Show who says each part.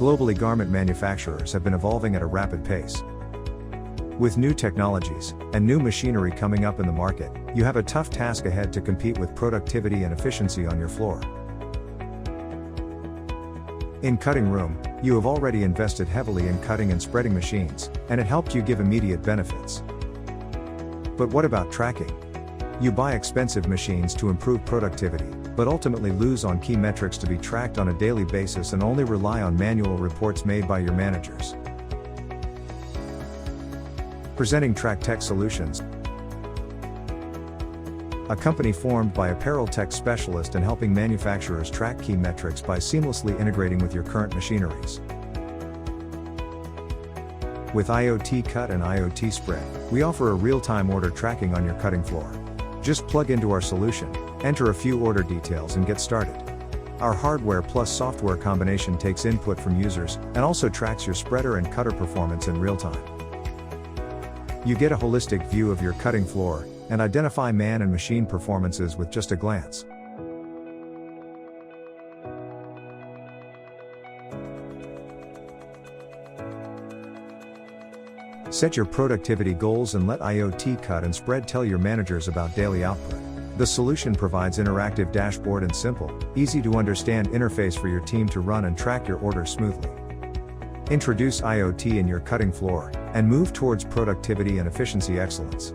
Speaker 1: Globally, garment manufacturers have been evolving at a rapid pace. With new technologies and new machinery coming up in the market, you have a tough task ahead to compete with productivity and efficiency on your floor. In cutting room, you have already invested heavily in cutting and spreading machines, and it helped you give immediate benefits. But what about tracking? You buy expensive machines to improve productivity, but ultimately lose on key metrics to be tracked on a daily basis and only rely on manual reports made by your managers. Presenting Track Tech Solutions, a company formed by apparel tech specialists and helping manufacturers track key metrics by seamlessly integrating with your current machineries. With IoT Cut and IoT Spread, we offer a real-time order tracking on your cutting floor. Just plug into our solution, enter a few order details and get started. Our hardware plus software combination takes input from users and also tracks your spreader and cutter performance in real time. You get a holistic view of your cutting floor and identify man and machine performances with just a glance. Set your productivity goals and let IoT Cut and Spread tell your managers about daily output. The solution provides interactive dashboard and simple, easy to understand interface for your team to run and track your orders smoothly. Introduce IoT in your cutting floor and move towards productivity and efficiency excellence.